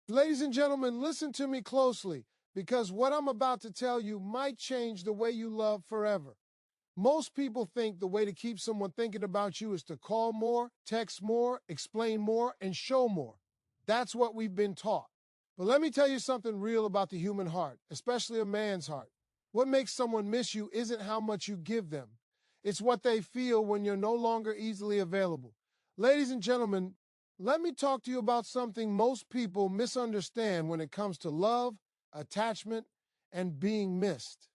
Ladies and gentlemen, listen to me closely because what I'm about to tell you might change the way you love forever. Most people think the way to keep someone thinking about you is to call more, text more, explain more, and show more. That's what we've been taught. But let me tell you something real about the human heart, especially a man's heart. What makes someone miss you isn't how much you give them. It's what they feel when you're no longer easily available. Ladies and gentlemen, let me talk to you about something most people misunderstand when it comes to love, attachment, and being missed.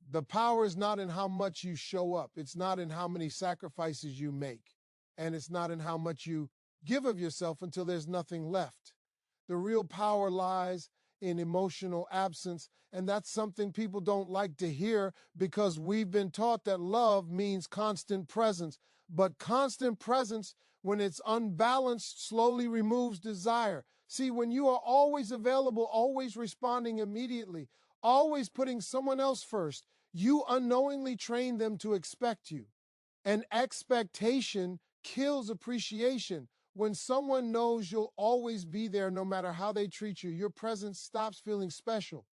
The power is not in how much you show up. It's not in how many sacrifices you make. And it's not in how much you give of yourself until there's nothing left. The real power lies in emotional absence. And that's something people don't like to hear because we've been taught that love means constant presence. But constant presence, when it's unbalanced, slowly removes desire. See, when you are always available, always responding immediately, always putting someone else first, you unknowingly train them to expect you. And expectation kills appreciation. When someone knows you'll always be there no matter how they treat you, your presence stops feeling special.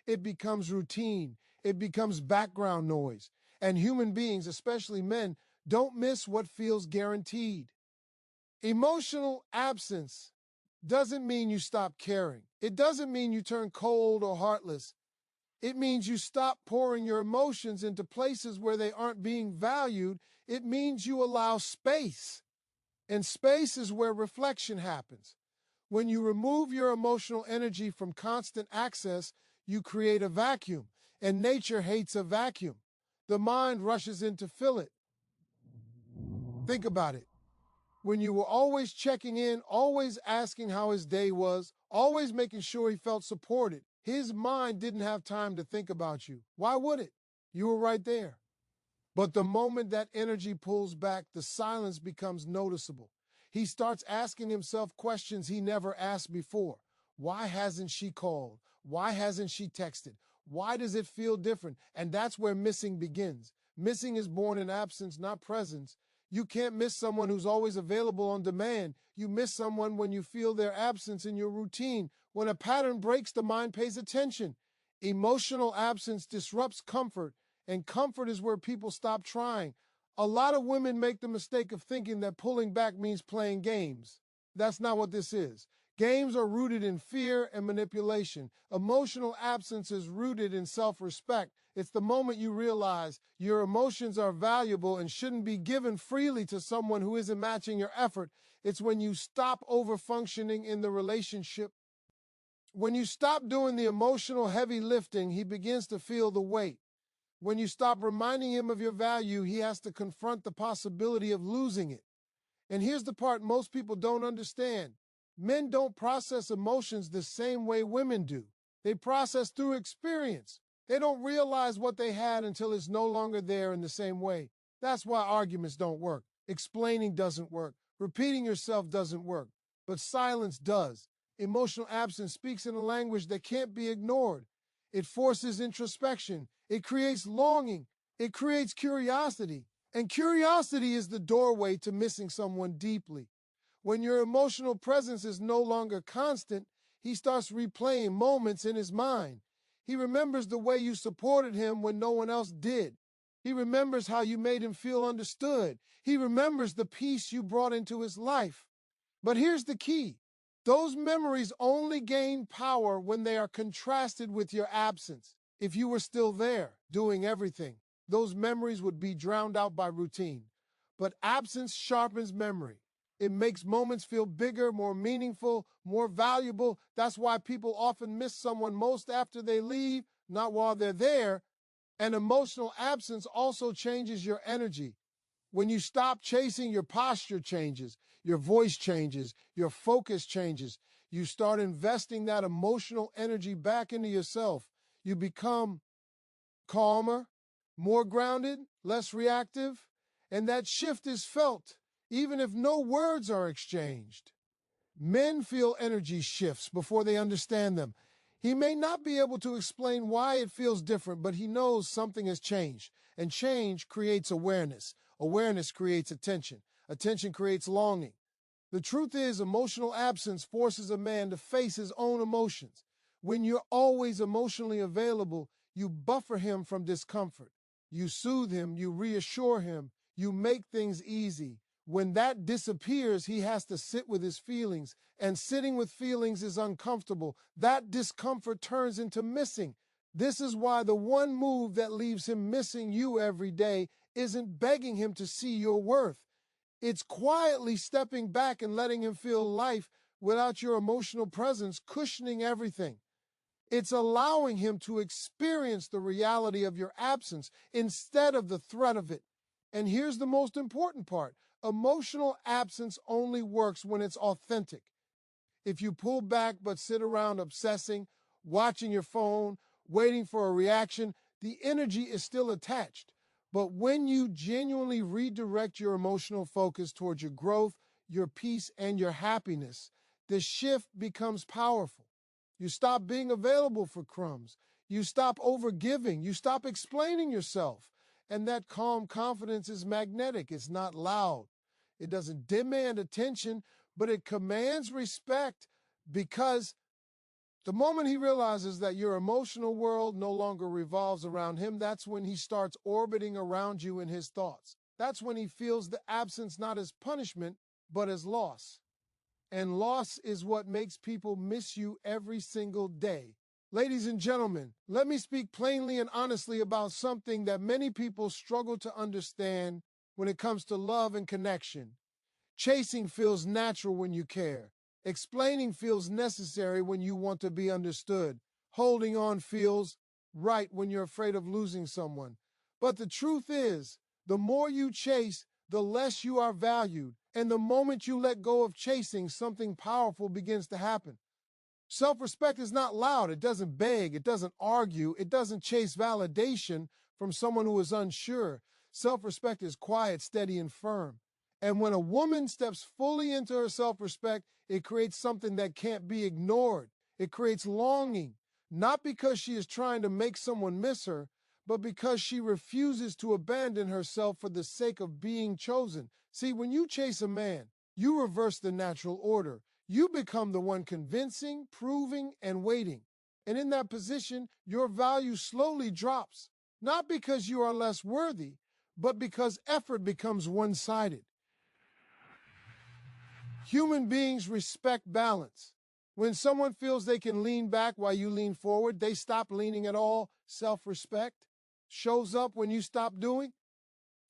It becomes routine. It becomes background noise. And human beings, especially men, don't miss what feels guaranteed. Emotional absence doesn't mean you stop caring. It doesn't mean you turn cold or heartless. It means you stop pouring your emotions into places where they aren't being valued. It means you allow space. And space is where reflection happens. When you remove your emotional energy from constant access, you create a vacuum. And nature hates a vacuum. The mind rushes in to fill it. Think about it. When you were always checking in, always asking how his day was, always making sure he felt supported, his mind didn't have time to think about you. Why would it? You were right there. But the moment that energy pulls back, the silence becomes noticeable. He starts asking himself questions he never asked before. Why hasn't she called? Why hasn't she texted? Why does it feel different? And that's where missing begins. Missing is born in absence, not presence. You can't miss someone who's always available on demand. You miss someone when you feel their absence in your routine. When a pattern breaks, the mind pays attention. Emotional absence disrupts comfort, and comfort is where people stop trying. A lot of women make the mistake of thinking that pulling back means playing games. That's not what this is. Games are rooted in fear and manipulation. Emotional absence is rooted in self-respect. It's the moment you realize your emotions are valuable and shouldn't be given freely to someone who isn't matching your effort. It's when you stop overfunctioning in the relationship. When you stop doing the emotional heavy lifting, he begins to feel the weight. When you stop reminding him of your value, he has to confront the possibility of losing it. And here's the part most people don't understand. Men don't process emotions the same way women do. They process through experience. They don't realize what they had until it's no longer there in the same way. That's why arguments don't work. Explaining doesn't work. Repeating yourself doesn't work. But silence does. Emotional absence speaks in a language that can't be ignored. It forces introspection. It creates longing. It creates curiosity. And curiosity is the doorway to missing someone deeply. When your emotional presence is no longer constant, he starts replaying moments in his mind. He remembers the way you supported him when no one else did. He remembers how you made him feel understood. He remembers the peace you brought into his life. But here's the key. Those memories only gain power when they are contrasted with your absence. If you were still there, doing everything, those memories would be drowned out by routine. But absence sharpens memory. It makes moments feel bigger, more meaningful, more valuable. That's why people often miss someone most after they leave, not while they're there. And emotional absence also changes your energy. When you stop chasing, your posture changes, your voice changes, your focus changes. You start investing that emotional energy back into yourself. You become calmer, more grounded, less reactive, and that shift is felt even if no words are exchanged. Men feel energy shifts before they understand them. He may not be able to explain why it feels different, but he knows something has changed. And change creates awareness. Awareness creates attention. Attention creates longing. The truth is, emotional absence forces a man to face his own emotions. When you're always emotionally available, you buffer him from discomfort. You soothe him, you reassure him, you make things easy. When that disappears, he has to sit with his feelings, and sitting with feelings is uncomfortable. That discomfort turns into missing. This is why the one move that leaves him missing you every day isn't begging him to see your worth. It's quietly stepping back and letting him feel life without your emotional presence cushioning everything. It's allowing him to experience the reality of your absence instead of the threat of it. And here's the most important part. Emotional absence only works when it's authentic. If you pull back but sit around obsessing, watching your phone, waiting for a reaction, the energy is still attached. But when you genuinely redirect your emotional focus towards your growth, your peace, and your happiness, the shift becomes powerful. You stop being available for crumbs. You stop overgiving. You stop explaining yourself. And that calm confidence is magnetic. It's not loud. It doesn't demand attention, but it commands respect, because the moment he realizes that your emotional world no longer revolves around him, that's when he starts orbiting around you in his thoughts. That's when he feels the absence not as punishment, but as loss. And loss is what makes people miss you every single day. Ladies and gentlemen, let me speak plainly and honestly about something that many people struggle to understand when it comes to love and connection. Chasing feels natural when you care. Explaining feels necessary when you want to be understood. Holding on feels right when you're afraid of losing someone. But the truth is, the more you chase, the less you are valued. And the moment you let go of chasing, something powerful begins to happen. Self-respect is not loud. It doesn't beg. It doesn't argue. It doesn't chase validation from someone who is unsure. Self-respect is quiet, steady, and firm. And when a woman steps fully into her self-respect, it creates something that can't be ignored. It creates longing, not because she is trying to make someone miss her, but because she refuses to abandon herself for the sake of being chosen. See, when you chase a man, you reverse the natural order. You become the one convincing, proving, and waiting. And in that position, your value slowly drops, not because you are less worthy, but because effort becomes one-sided. Human beings respect balance. When someone feels they can lean back while you lean forward, they stop leaning at all. Self-respect shows up when you stop doing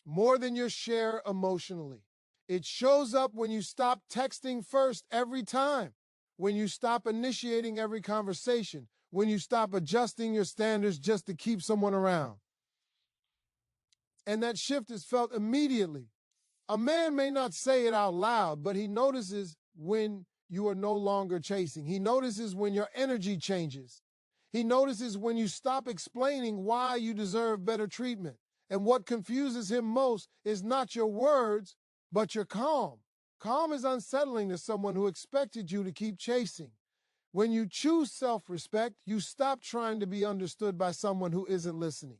more than your share emotionally. It shows up when you stop texting first every time, when you stop initiating every conversation, when you stop adjusting your standards just to keep someone around. And that shift is felt immediately. A man may not say it out loud, but he notices when you are no longer chasing. He notices when your energy changes. He notices when you stop explaining why you deserve better treatment. And what confuses him most is not your words, but your calm. Calm is unsettling to someone who expected you to keep chasing. When you choose self-respect, you stop trying to be understood by someone who isn't listening.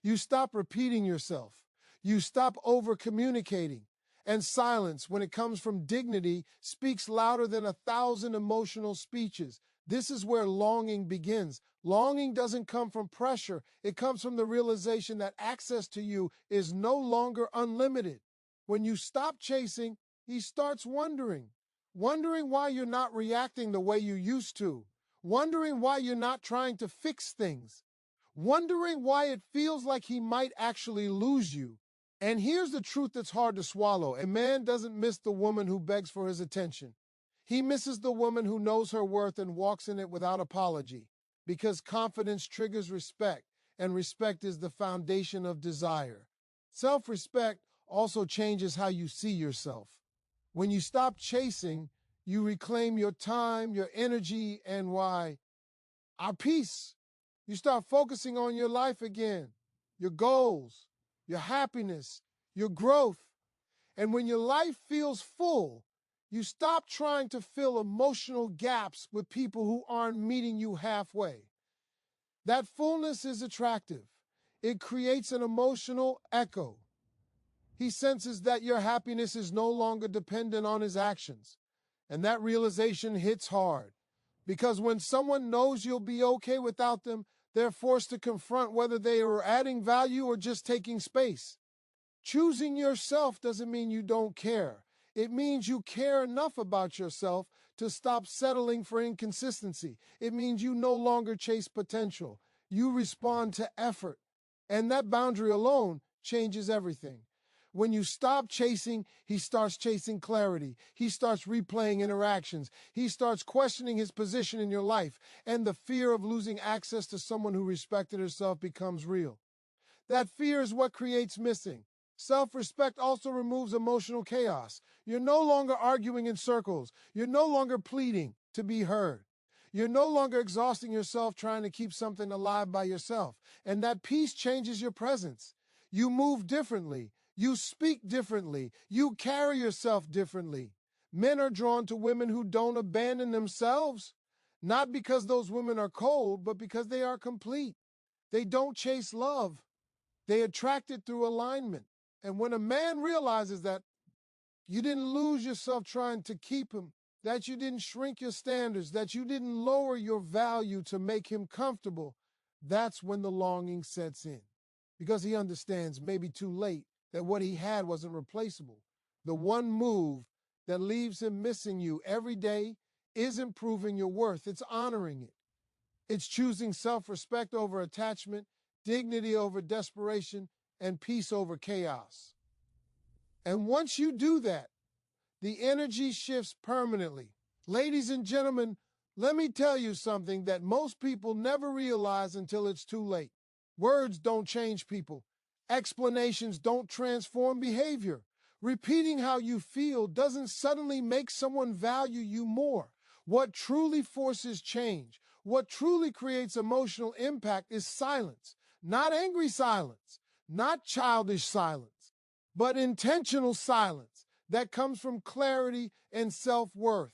You stop repeating yourself. You stop over-communicating. And silence, when it comes from dignity, speaks louder than 1,000 emotional speeches. This is where longing begins. Longing doesn't come from pressure. It comes from the realization that access to you is no longer unlimited. When you stop chasing, he starts wondering why you're not reacting the way you used to, wondering why you're not trying to fix things, wondering why it feels like he might actually lose you. And here's the truth that's hard to swallow. A man doesn't miss the woman who begs for his attention. He misses the woman who knows her worth and walks in it without apology, because confidence triggers respect, and respect is the foundation of desire. Self-respect also changes how you see yourself. When you stop chasing, you reclaim your time, your energy, and our peace. You start focusing on your life again, your goals, your happiness, your growth. And when your life feels full, you stop trying to fill emotional gaps with people who aren't meeting you halfway. That fullness is attractive. It creates an emotional echo. He senses that your happiness is no longer dependent on his actions. And that realization hits hard. Because when someone knows you'll be okay without them, they're forced to confront whether they are adding value or just taking space. Choosing yourself doesn't mean you don't care. It means you care enough about yourself to stop settling for inconsistency. It means you no longer chase potential. You respond to effort. And that boundary alone changes everything. When you stop chasing, he starts chasing clarity. He starts replaying interactions. He starts questioning his position in your life. And the fear of losing access to someone who respected herself becomes real. That fear is what creates missing. Self-respect also removes emotional chaos. You're no longer arguing in circles. You're no longer pleading to be heard. You're no longer exhausting yourself trying to keep something alive by yourself. And that peace changes your presence. You move differently. You speak differently. You carry yourself differently. Men are drawn to women who don't abandon themselves, not because those women are cold, but because they are complete. They don't chase love. They attract it through alignment. And when a man realizes that you didn't lose yourself trying to keep him, that you didn't shrink your standards, that you didn't lower your value to make him comfortable, that's when the longing sets in. Because he understands, maybe too late, that what he had wasn't replaceable. The one move that leaves him missing you every day isn't proving your worth, it's honoring it. It's choosing self-respect over attachment, dignity over desperation, and peace over chaos. And once you do that, the energy shifts permanently. Ladies and gentlemen, let me tell you something that most people never realize until it's too late. Words don't change people. Explanations don't transform behavior. Repeating how you feel doesn't suddenly make someone value you more. What truly forces change, what truly creates emotional impact is silence. Not angry silence, not childish silence, but intentional silence that comes from clarity and self-worth.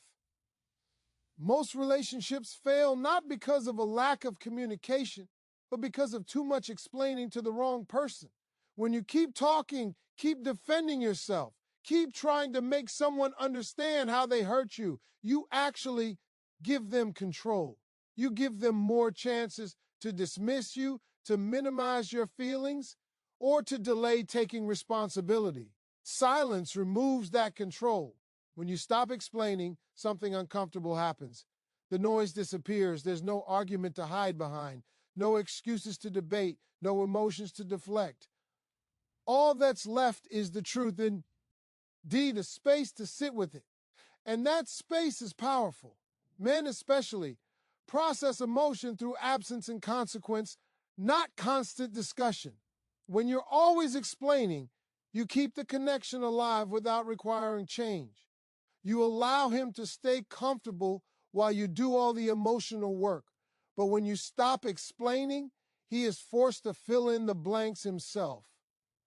Most relationships fail not because of a lack of communication, but because of too much explaining to the wrong person. When you keep talking, keep defending yourself, keep trying to make someone understand how they hurt you, you actually give them control. You give them more chances to dismiss you, to minimize your feelings, or to delay taking responsibility. Silence removes that control. When you stop explaining, something uncomfortable happens. The noise disappears. There's no argument to hide behind, no excuses to debate, no emotions to deflect. All that's left is the truth and the space to sit with it. And that space is powerful. Men especially process emotion through absence and consequence, not constant discussion. When you're always explaining, you keep the connection alive without requiring change. You allow him to stay comfortable while you do all the emotional work. But when you stop explaining, he is forced to fill in the blanks himself.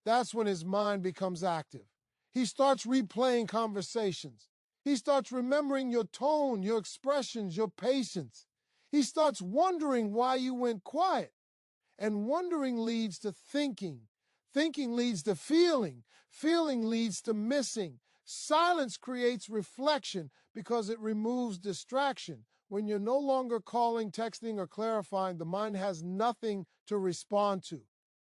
That's when his mind becomes active. He starts replaying conversations. He starts remembering your tone, your expressions, your patience. He starts wondering why you went quiet. And wondering leads to thinking. Thinking leads to feeling. Feeling leads to missing. Silence creates reflection because it removes distraction. When you're no longer calling, texting, or clarifying, the mind has nothing to respond to.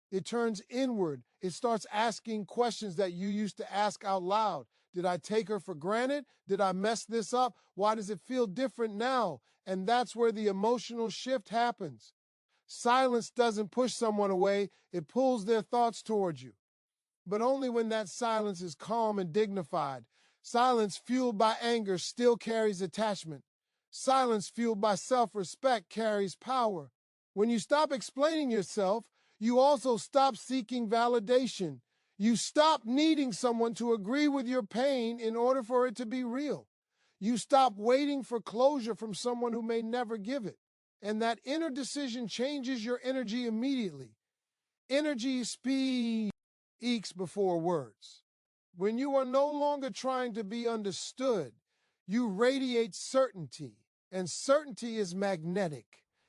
It turns inward. It starts asking questions that you used to ask out loud. Did I take her for granted? Did I mess this up? Why does it feel different now? And that's where the emotional shift happens. Silence doesn't push someone away, it pulls their thoughts towards you. But only when that silence is calm and dignified. Silence fueled by anger still carries attachment. Silence fueled by self-respect carries power. When you stop explaining yourself, you also stop seeking validation. You stop needing someone to agree with your pain in order for it to be real. You stop waiting for closure from someone who may never give it. And that inner decision changes your energy immediately. Energy speaks before words. When you are no longer trying to be understood, you radiate certainty, and certainty is magnetic.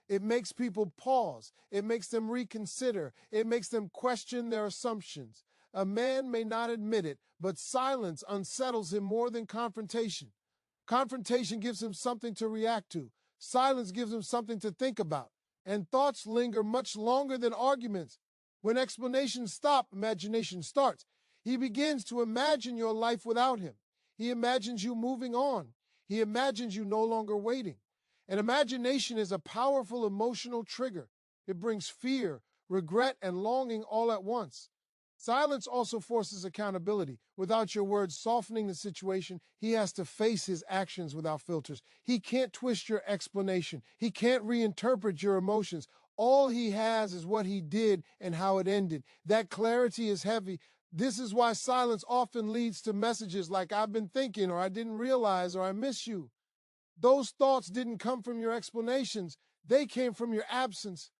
It makes people pause. It makes them reconsider. It makes them question their assumptions. A man may not admit it, but silence unsettles him more than confrontation. Confrontation gives him something to react to. Silence gives him something to think about. And thoughts linger much longer than arguments. When explanations stop, imagination starts. He begins to imagine your life without him. He imagines you moving on. He imagines you no longer waiting. And imagination is a powerful emotional trigger. It brings fear, regret, and longing all at once. Silence also forces accountability. Without your words softening the situation, he has to face his actions without filters. He can't twist your explanation. He can't reinterpret your emotions. All he has is what he did and how it ended. That clarity is heavy. This is why silence often leads to messages like, "I've been thinking," or "I didn't realize," or "I miss you." Those thoughts didn't come from your explanations. They came from your absence.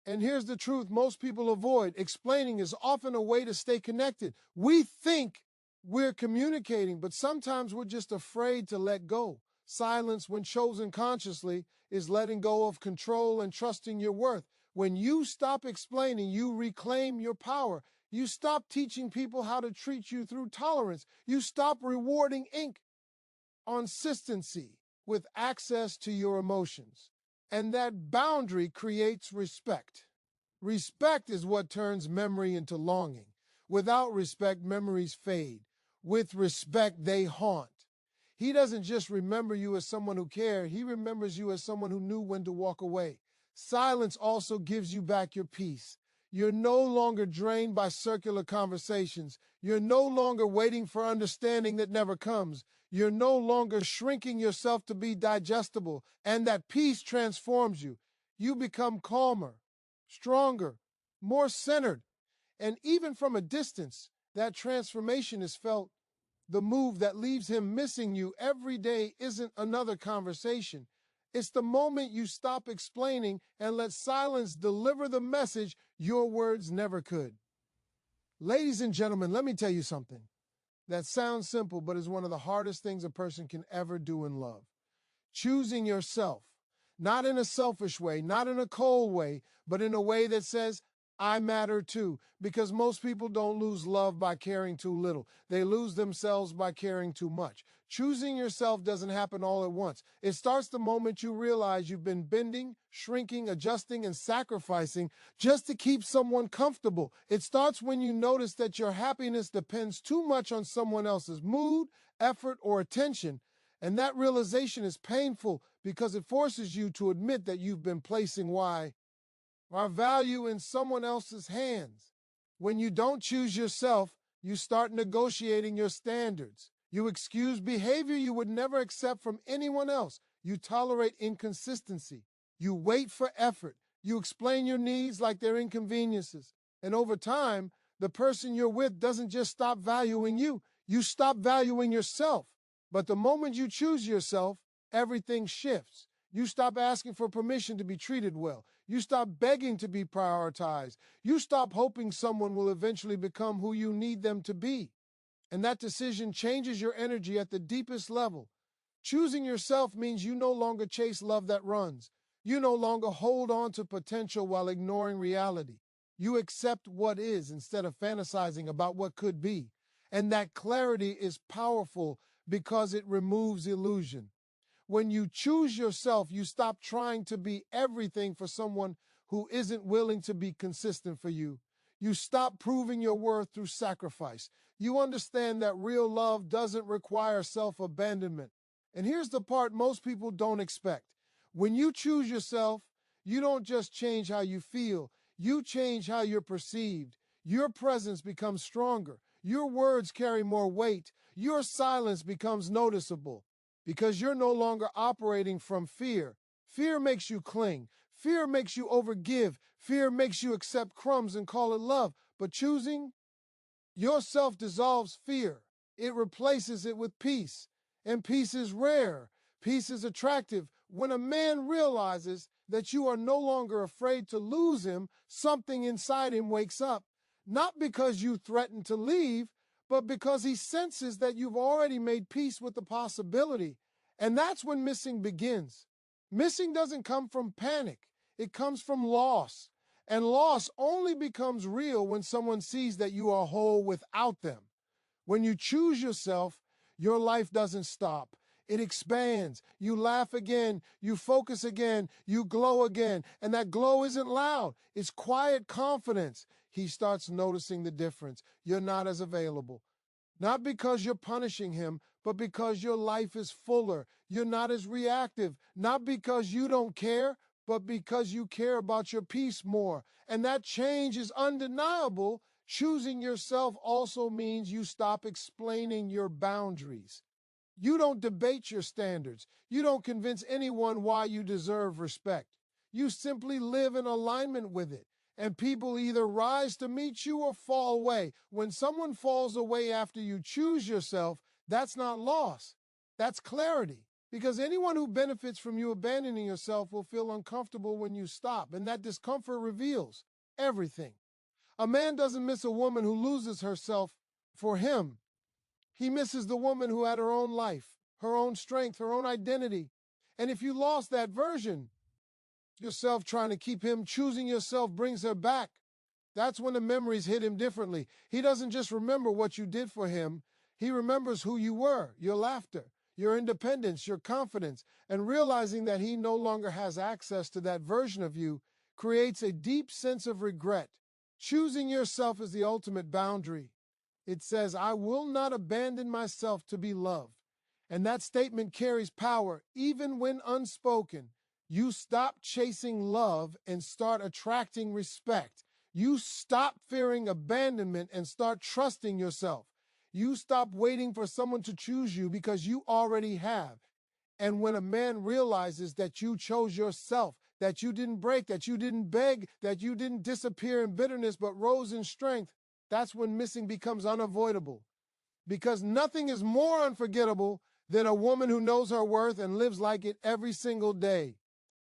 And here's the truth most people avoid. Explaining is often a way to stay connected. We think we're communicating, but sometimes we're just afraid to let go. Silence, when chosen consciously, is letting go of control and trusting your worth. When you stop explaining, you reclaim your power. You stop teaching people how to treat you through tolerance. You stop rewarding consistency with access to your emotions. And that boundary creates respect. Respect is what turns memory into longing. Without respect, memories fade. With respect, they haunt. He doesn't just remember you as someone who cared, he remembers you as someone who knew when to walk away. Silence also gives you back your peace. You're no longer drained by circular conversations. You're no longer waiting for understanding that never comes. You're no longer shrinking yourself to be digestible, and that peace transforms you. You become calmer, stronger, more centered, and even from a distance, that transformation is felt. The move that leaves him missing you every day isn't another conversation. It's the moment you stop explaining and let silence deliver the message your words never could. Ladies and gentlemen, let me tell you something that sounds simple, but is one of the hardest things a person can ever do in love. Choosing yourself, not in a selfish way, not in a cold way, but in a way that says, "I matter too," because most people don't lose love by caring too little. They lose themselves by caring too much. Choosing yourself doesn't happen all at once. It starts the moment you realize you've been bending, shrinking, adjusting, and sacrificing just to keep someone comfortable. It starts when you notice that your happiness depends too much on someone else's mood, effort, or attention. And that realization is painful because it forces you to admit that you've been placing our value in someone else's hands. When you don't choose yourself, you start negotiating your standards. You excuse behavior you would never accept from anyone else. You tolerate inconsistency. You wait for effort. You explain your needs like they're inconveniences. And over time, the person you're with doesn't just stop valuing you. You stop valuing yourself. But the moment you choose yourself, everything shifts. You stop asking for permission to be treated well. You stop begging to be prioritized. You stop hoping someone will eventually become who you need them to be. And that decision changes your energy at the deepest level. Choosing yourself means you no longer chase love that runs. You no longer hold on to potential while ignoring reality. You accept what is instead of fantasizing about what could be. And that clarity is powerful because it removes illusion. When you choose yourself, you stop trying to be everything for someone who isn't willing to be consistent for you. You stop proving your worth through sacrifice. You understand that real love doesn't require self-abandonment. And here's the part most people don't expect. When you choose yourself, you don't just change how you feel, you change how you're perceived. Your presence becomes stronger. Your words carry more weight. Your silence becomes noticeable because you're no longer operating from fear. Fear makes you cling. Fear makes you overgive. Fear makes you accept crumbs and call it love. But choosing yourself dissolves fear. It replaces it with peace. And peace is rare. Peace is attractive. When a man realizes that you are no longer afraid to lose him, something inside him wakes up. Not because you threaten to leave, but because he senses that you've already made peace with the possibility. And that's when missing begins. Missing doesn't come from panic. It comes from loss. And loss only becomes real when someone sees that you are whole without them. When you choose yourself, your life doesn't stop. It expands. You laugh again. You focus again. You glow again. And that glow isn't loud. It's quiet confidence. He starts noticing the difference. You're not as available. Not because you're punishing him, but because your life is fuller. You're not as reactive. Not because you don't care, but because you care about your peace more. And that change is undeniable. Choosing yourself also means you stop explaining your boundaries. You don't debate your standards. You don't convince anyone why you deserve respect. You simply live in alignment with it. And people either rise to meet you or fall away. When someone falls away after you choose yourself, that's not loss. That's clarity. Because anyone who benefits from you abandoning yourself will feel uncomfortable when you stop. And that discomfort reveals everything. A man doesn't miss a woman who loses herself for him. He misses the woman who had her own life, her own strength, her own identity. And if you lost that version, yourself trying to keep him, choosing yourself brings her back. That's when the memories hit him differently. He doesn't just remember what you did for him. He remembers who you were, your laughter, your independence, your confidence. And realizing that he no longer has access to that version of you creates a deep sense of regret. Choosing yourself is the ultimate boundary. It says, I will not abandon myself to be loved. And that statement carries power even when unspoken. You stop chasing love and start attracting respect. You stop fearing abandonment and start trusting yourself. You stop waiting for someone to choose you because you already have. And when a man realizes that you chose yourself, that you didn't break, that you didn't beg, that you didn't disappear in bitterness but rose in strength, that's when missing becomes unavoidable. Because nothing is more unforgettable than a woman who knows her worth and lives like it every single day.